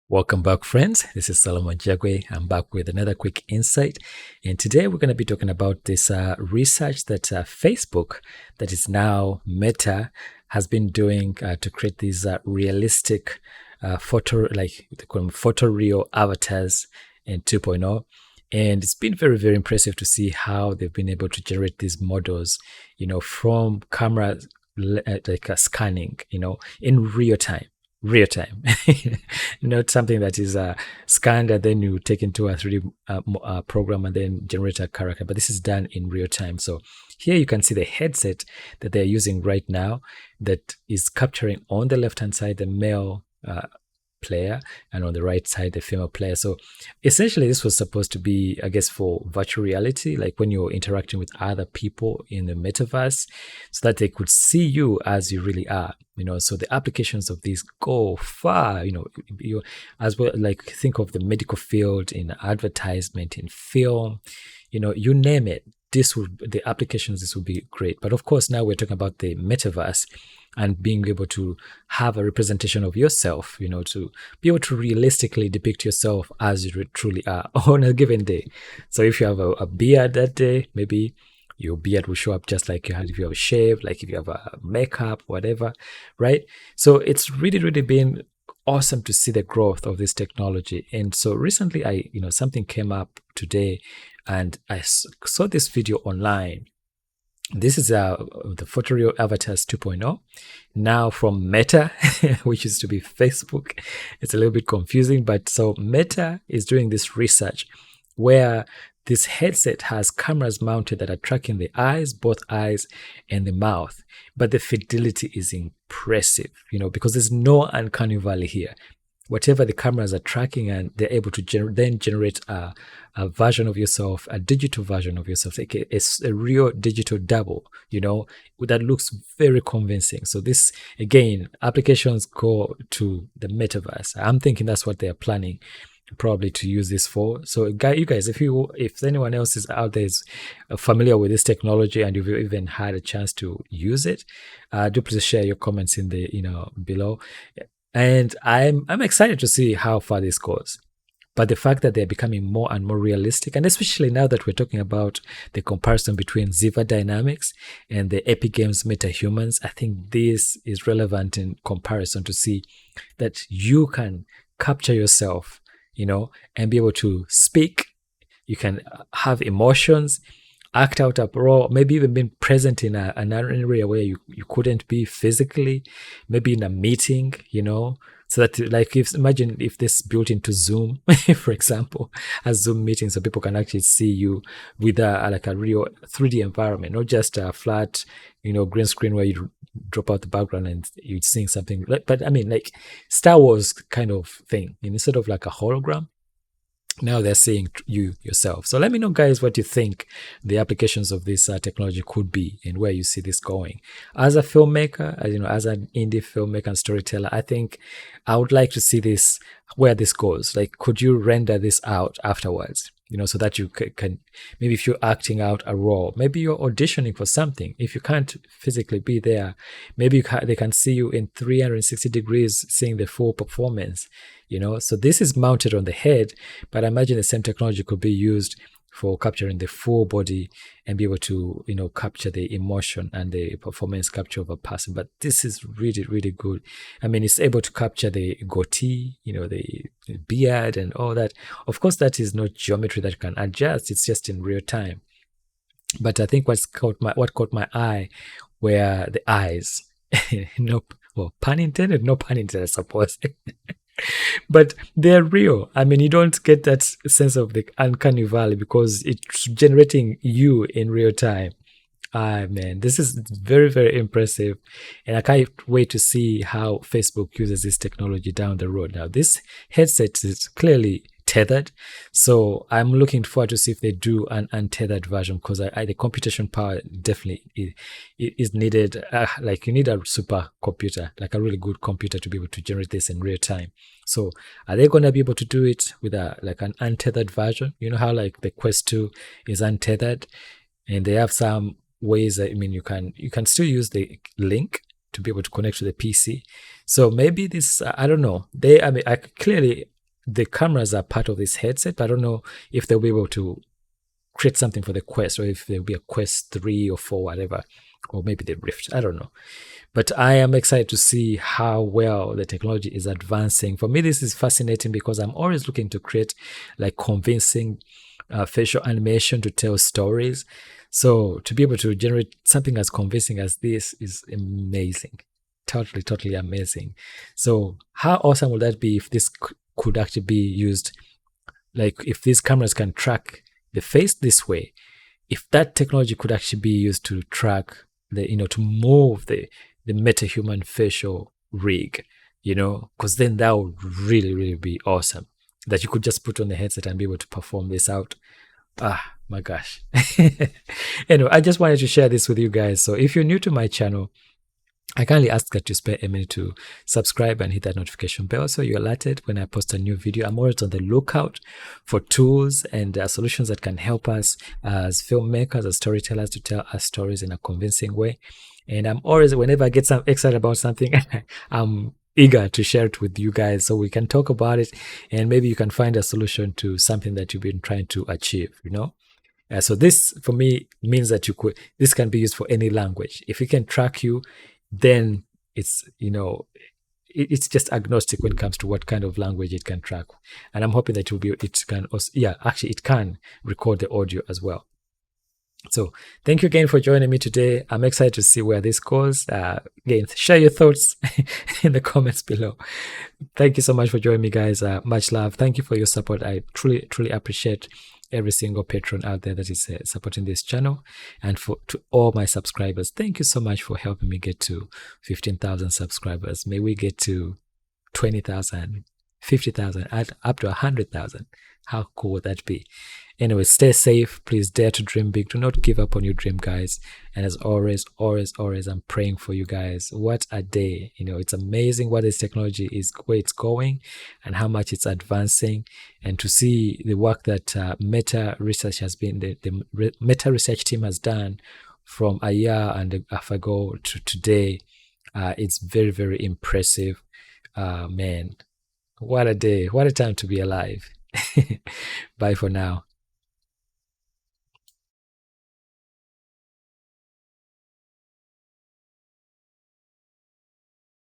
Welcome back, friends. This is Solomon Jagwe. I'm back with another quick insight. And today we're going to be talking about this research that Facebook, that is now Meta, has been doing to create these realistic they call them photoreal avatars in 2.0. And it's been very, very impressive to see how they've been able to generate these models, from camera scanning, in real time. Not something that is scanned and then you take into a 3D program and then generate a character, but this is done in real time. So here you can see the headset that they're using right now that is capturing on the left hand side the male player and on the right side the female player. So essentially this was supposed to be, I guess, for virtual reality, like when you're interacting with other people in the metaverse, so that they could see you as you really are. So the applications of these go far, you as well, like think of the medical field, in advertisement, in film, you name it. The applications, this would be great. But of course, now we're talking about the metaverse and being able to have a representation of yourself, to be able to realistically depict yourself as you truly are on a given day. So if you have a beard that day, maybe your beard will show up just like you had if you have a shave, like if you have a makeup, whatever, right? So it's really, really been awesome to see the growth of this technology. And so recently something came up today and I saw this video online. This is the Photoreal Avatars 2.0, now from Meta, which used to be Facebook. It's a little bit confusing, but so Meta is doing this research where this headset has cameras mounted that are tracking the eyes, both eyes and the mouth. But the fidelity is impressive, because there's no uncanny valley here. Whatever the cameras are tracking, and they're able to then generate a version of yourself, a digital version of yourself, like a real digital double, that looks very convincing. So this, again, applications go to the metaverse. I'm thinking that's what they're planning probably to use this for. So you guys, if anyone else is out there is familiar with this technology and you've even had a chance to use it, do please share your comments in the below. And I'm excited to see how far this goes. But the fact that they're becoming more and more realistic, and especially now that we're talking about the comparison between Ziva Dynamics and the Epic Games MetaHumans, I think this is relevant in comparison to see that you can capture yourself, and be able to speak. You can have emotions, act out a role, maybe even being present in an area where you couldn't be physically, maybe in a meeting, so that, like, imagine if this built into Zoom, for example, a Zoom meeting, so people can actually see you with a real 3D environment, not just a flat, green screen where you drop out the background and you're seeing something. But I mean, like Star Wars kind of thing, instead of like a hologram. Now they're seeing you yourself. So let me know, guys, what you think the applications of this technology could be and where you see this going. As a filmmaker, as an indie filmmaker and storyteller, I think I would like to see this, where this goes. Like, could you render this out afterwards? So that you can, maybe if you're acting out a role, maybe you're auditioning for something. If you can't physically be there, maybe they can see you in 360 degrees, seeing the full performance. So this is mounted on the head, but I imagine the same technology could be used for capturing the full body and be able to, capture the emotion and the performance capture of a person. But this is really, really good. I mean, it's able to capture the goatee, the beard and all that. Of course, that is not geometry that can adjust. It's just in real time. But I think what caught my eye were the eyes. Pun intended, no pun intended, I suppose. But they're real. I mean, you don't get that sense of the uncanny valley because it's generating you in real time. Man, this is very, very impressive. And I can't wait to see how Facebook uses this technology down the road. Now, this headset is clearly tethered. So I'm looking forward to see if they do an untethered version, because the computation power definitely is needed. Like, you need a super computer, like a really good computer, to be able to generate this in real time. So are they going to be able to do it with an untethered version? You know how like the Quest 2 is untethered, and they have some ways that, you can still use the link to be able to connect to the PC. So maybe this, I don't know. I clearly the cameras are part of this headset, but I don't know if they'll be able to create something for the Quest, or if there'll be a Quest 3 or 4, whatever, or maybe the Rift. I don't know. But I am excited to see how well the technology is advancing. For me, this is fascinating because I'm always looking to create like convincing facial animation to tell stories. So to be able to generate something as convincing as this is amazing. Totally, totally amazing. So how awesome would that be if this could actually be used, like if these cameras can track the face this way, if that technology could actually be used to track the, to move the metahuman facial rig, because then that would really, really be awesome. That you could just put on the headset and be able to perform this out. Ah, my gosh. Anyway, I just wanted to share this with you guys. So if you're new to my channel, I kindly ask that you spare a minute to subscribe and hit that notification bell so you're alerted when I post a new video. I'm always on the lookout for tools and solutions that can help us as filmmakers, as storytellers, to tell our stories in a convincing way. And I'm always, whenever I get excited about something, I'm eager to share it with you guys so we can talk about it, and maybe you can find a solution to something that you've been trying to achieve, So this, for me, means that this can be used for any language. If it can track you, then it's, it's just agnostic when it comes to what kind of language it can track. And I'm hoping that it can also, actually it can record the audio as well. So thank you again for joining me today. I'm excited to see where this goes. Again, share your thoughts in the comments below. Thank you so much for joining me, guys. Much love. Thank you for your support. I truly, truly appreciate every single patron out there that is supporting this channel. And to all my subscribers, thank you so much for helping me get to 15,000 subscribers. May we get to 20,000, 50,000, up to 100,000. How cool would that be? Anyway, stay safe. Please dare to dream big. Do not give up on your dream, guys. And as always, always, always, I'm praying for you guys. What a day. It's amazing what this technology is, where it's going and how much it's advancing. And to see the work that Meta Research has been, the Meta Research team has done from a year and a half ago to today, it's very, very impressive. Man, what a day. What a time to be alive. Bye for now.